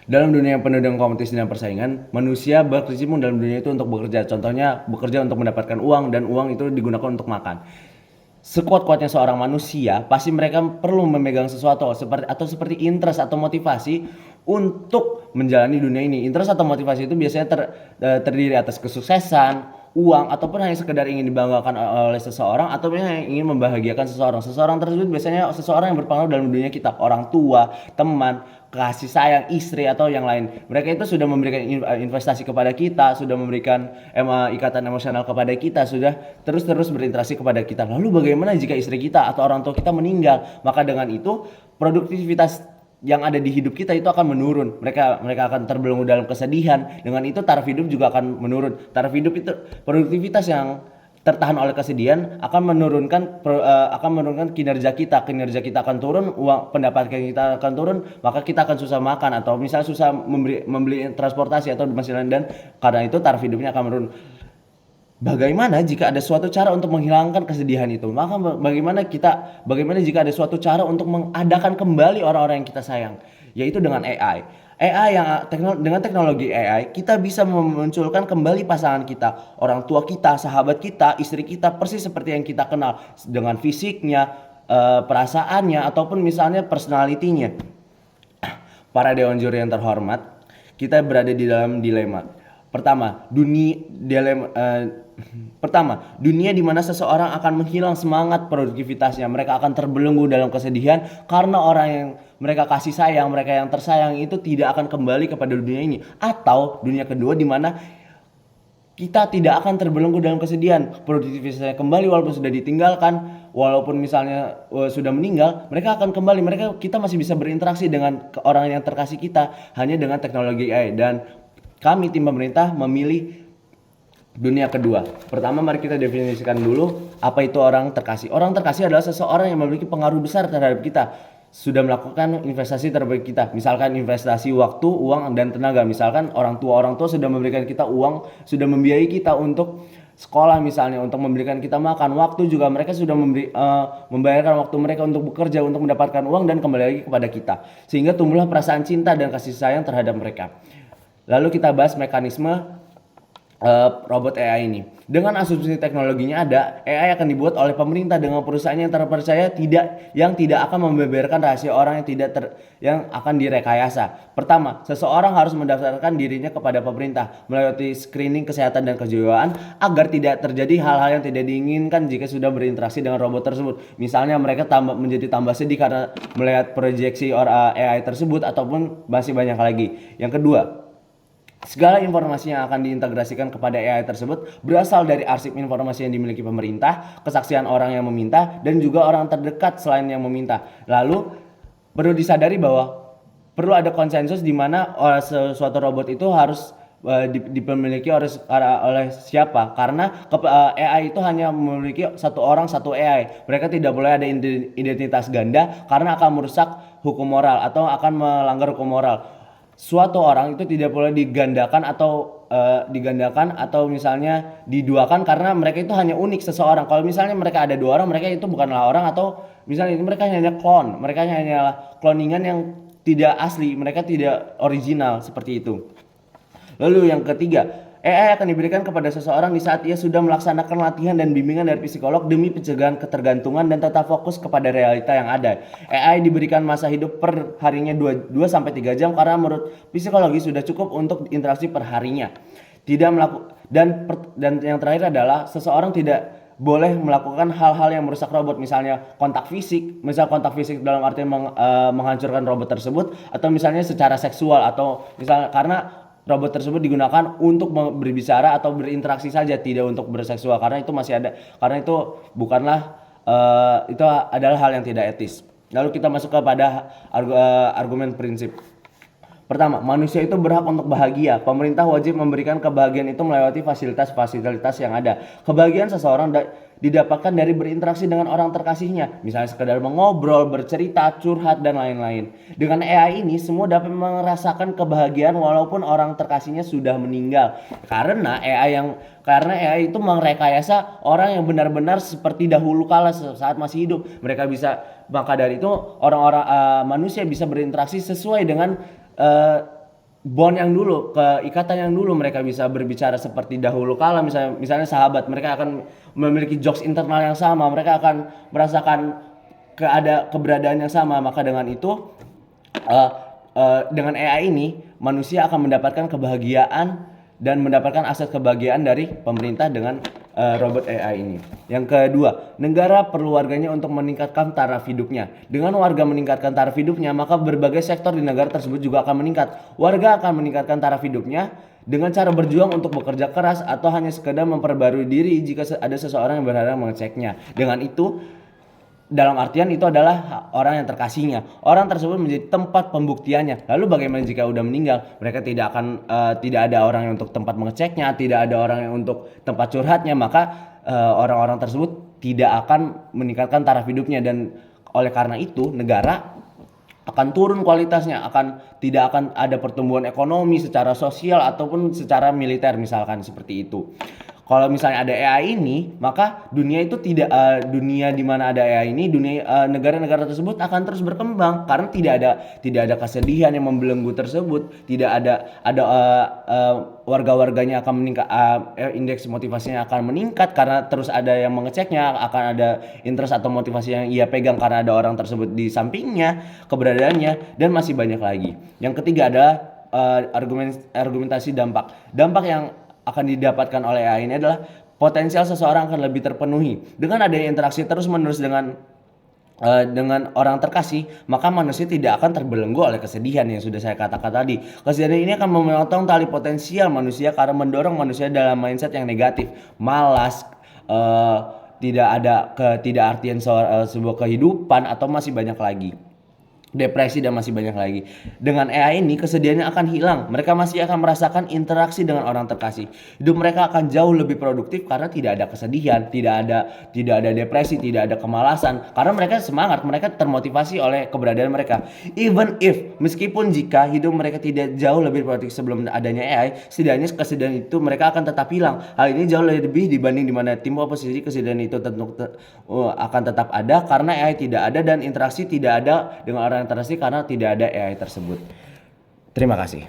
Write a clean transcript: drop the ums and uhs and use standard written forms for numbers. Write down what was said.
Dalam dunia yang penuh dengan kompetisi dan persaingan, manusia berkecimpung dalam dunia itu untuk bekerja. Contohnya, bekerja untuk mendapatkan uang dan uang itu digunakan untuk makan. Sekuat-kuatnya seorang manusia, pasti mereka perlu memegang sesuatu seperti interest atau motivasi untuk menjalani dunia ini. Interest atau motivasi itu biasanya terdiri atas kesuksesan, uang, ataupun hanya sekedar ingin dibanggakan oleh seseorang ataupun hanya ingin membahagiakan seseorang. Seseorang tersebut biasanya seseorang yang berpengaruh dalam dunia kita, orang tua, teman, kasih sayang, istri atau yang lain. Mereka itu sudah memberikan investasi kepada kita, sudah memberikan ikatan emosional kepada kita, sudah terus-terus berinteraksi kepada kita. Lalu bagaimana jika istri kita atau orang tua kita meninggal? Maka dengan itu produktivitas yang ada di hidup kita itu akan menurun. Mereka akan terbelenggu dalam kesedihan. Dengan itu taraf hidup juga akan menurun. Taraf hidup itu produktivitas yang tertahan oleh kesedihan akan menurunkan kinerja kita akan turun, uang pendapatan kita akan turun, maka kita akan susah makan atau misalnya susah membeli transportasi atau masih lain, dan karena itu taraf hidupnya akan menurun. Bagaimana jika ada suatu cara untuk menghilangkan kesedihan itu? Maka bagaimana jika ada suatu cara untuk mengadakan kembali orang-orang yang kita sayang, yaitu dengan AI. Dengan teknologi AI kita bisa memunculkan kembali pasangan kita, orang tua kita, sahabat kita, istri kita persis seperti yang kita kenal dengan fisiknya, perasaannya ataupun misalnya personalitinya. Para dewan juri yang terhormat, kita berada di dalam dilema. Dunia di mana seseorang akan menghilang semangat produktivitasnya. Mereka akan terbelenggu dalam kesedihan karena orang yang mereka kasih sayang, mereka yang tersayang itu tidak akan kembali kepada dunia ini. Atau dunia kedua di mana kita tidak akan terbelenggu dalam kesedihan, produktivitasnya kembali walaupun sudah ditinggalkan, walaupun misalnya sudah meninggal, mereka akan kembali. Kita masih bisa berinteraksi dengan orang yang terkasih kita hanya dengan teknologi AI. Dan kami tim pemerintah memilih dunia kedua. Pertama, mari kita definisikan dulu apa itu orang terkasih. Orang terkasih adalah seseorang yang memiliki pengaruh besar terhadap kita, sudah melakukan investasi terbaik kita, misalkan investasi waktu, uang, dan tenaga. Misalkan orang tua sudah memberikan kita uang, sudah membiayai kita untuk sekolah, misalnya untuk memberikan kita makan. Waktu juga mereka sudah membayarkan waktu mereka untuk bekerja, untuk mendapatkan uang dan kembali lagi kepada kita, sehingga tumbuhlah perasaan cinta dan kasih sayang terhadap mereka. Lalu kita bahas mekanisme robot AI ini. Dengan asumsi teknologinya ada, AI akan dibuat oleh pemerintah dengan perusahaan yang terpercaya yang tidak akan membeberkan rahasia orang yang akan direkayasa. Pertama, seseorang harus mendaftarkan dirinya kepada pemerintah melalui screening kesehatan dan kejiwaan agar tidak terjadi hal-hal yang tidak diinginkan jika sudah berinteraksi dengan robot tersebut. Misalnya mereka menjadi tambah sedih karena melihat proyeksi AI tersebut ataupun masih banyak lagi. Yang kedua, segala informasi yang akan diintegrasikan kepada AI tersebut berasal dari arsip informasi yang dimiliki pemerintah, kesaksian orang yang meminta, dan juga orang terdekat selain yang meminta. Lalu perlu disadari bahwa perlu ada konsensus di mana suatu robot itu harus dimiliki oleh siapa, karena AI itu hanya memiliki satu orang satu AI. Mereka tidak boleh ada identitas ganda karena akan merusak hukum moral atau akan melanggar hukum moral. Suatu orang itu tidak boleh digandakan atau misalnya diduakan karena mereka itu hanya unik seseorang. Kalau misalnya mereka ada dua orang, mereka itu bukanlah orang, atau misalnya mereka hanya clone, mereka hanya cloningan yang tidak asli, mereka tidak original seperti itu. Lalu yang ketiga, AI akan diberikan kepada seseorang di saat ia sudah melaksanakan latihan dan bimbingan dari psikolog demi pencegahan ketergantungan dan tetap fokus kepada realita yang ada. AI diberikan masa hidup per harinya 2-3 jam karena menurut psikologi sudah cukup untuk interaksi per harinya. Dan yang terakhir adalah seseorang tidak boleh melakukan hal-hal yang merusak robot, misalnya kontak fisik dalam arti menghancurkan robot tersebut, atau misalnya secara seksual, atau misalnya karena robot tersebut digunakan untuk berbicara atau berinteraksi saja, tidak untuk berseksual, karena itu itu adalah hal yang tidak etis. Lalu kita masuk kepada argumen prinsip. Pertama, manusia itu berhak untuk bahagia. Pemerintah wajib memberikan kebahagiaan itu melewati fasilitas-fasilitas yang ada. Kebahagiaan seseorang didapatkan dari berinteraksi dengan orang terkasihnya, misalnya sekedar mengobrol, bercerita, curhat, dan lain-lain. Dengan AI ini, semua dapat merasakan kebahagiaan walaupun orang terkasihnya sudah meninggal. Karena AI itu merekayasa orang yang benar-benar seperti dahulu kala saat masih hidup. Maka dari itu manusia bisa berinteraksi sesuai dengan bond yang dulu, keikatan yang dulu mereka bisa berbicara seperti dahulu kala, misalnya sahabat, mereka akan memiliki jokes internal yang sama, mereka akan merasakan keberadaan yang sama. Maka dengan itu uh, dengan AI ini manusia akan mendapatkan kebahagiaan dan mendapatkan akses kebahagiaan dari pemerintah dengan robot AI ini. Yang kedua, negara perlu warganya untuk meningkatkan taraf hidupnya. Dengan warga meningkatkan taraf hidupnya, maka berbagai sektor di negara tersebut juga akan meningkat. Warga akan meningkatkan taraf hidupnya dengan cara berjuang untuk bekerja keras atau hanya sekedar memperbarui diri jika ada seseorang yang berharap mengeceknya. Dengan itu, dalam artian itu adalah orang yang terkasihnya. Orang tersebut menjadi tempat pembuktiannya. Lalu bagaimana jika udah meninggal? Mereka tidak ada orang yang untuk tempat mengeceknya, tidak ada orang yang untuk tempat curhatnya, maka orang-orang tersebut tidak akan meningkatkan taraf hidupnya, dan oleh karena itu negara akan turun kualitasnya, tidak akan ada pertumbuhan ekonomi secara sosial ataupun secara militer misalkan seperti itu. Kalau misalnya ada AI ini, maka dunia itu dunia di mana ada AI ini, negara-negara tersebut akan terus berkembang karena tidak ada kesedihan yang membelenggu tersebut, tidak ada warga-warganya akan meningkat, indeks motivasinya akan meningkat karena terus ada yang mengeceknya, akan ada interest atau motivasi yang ia pegang karena ada orang tersebut di sampingnya, keberadaannya, dan masih banyak lagi. Yang ketiga adalah argumentasi dampak. Dampak yang akan didapatkan oleh AI ini adalah potensial seseorang akan lebih terpenuhi dengan adanya interaksi terus-menerus dengan orang terkasih, maka manusia tidak akan terbelenggu oleh kesedihan yang sudah saya katakan tadi. Kesedihan ini akan memotong tali potensial manusia karena mendorong manusia dalam mindset yang negatif, malas, tidak ada ketidakartian sebuah kehidupan, atau masih banyak lagi, depresi, dan masih banyak lagi. Dengan AI ini kesedihannya akan hilang. Mereka masih akan merasakan interaksi dengan orang terkasih. Hidup mereka akan jauh lebih produktif karena tidak ada kesedihan, tidak ada depresi, tidak ada kemalasan. Karena mereka semangat, mereka termotivasi oleh keberadaan mereka. Meskipun jika hidup mereka tidak jauh lebih produktif sebelum adanya AI, setidaknya kesedihan itu mereka akan tetap hilang. Hal ini jauh lebih dibanding di mana tim oposisi. Kesedihan itu akan tetap ada karena AI tidak ada, dan interaksi tidak ada dengan orang yang terkasih karena tidak ada AI tersebut. Terima kasih.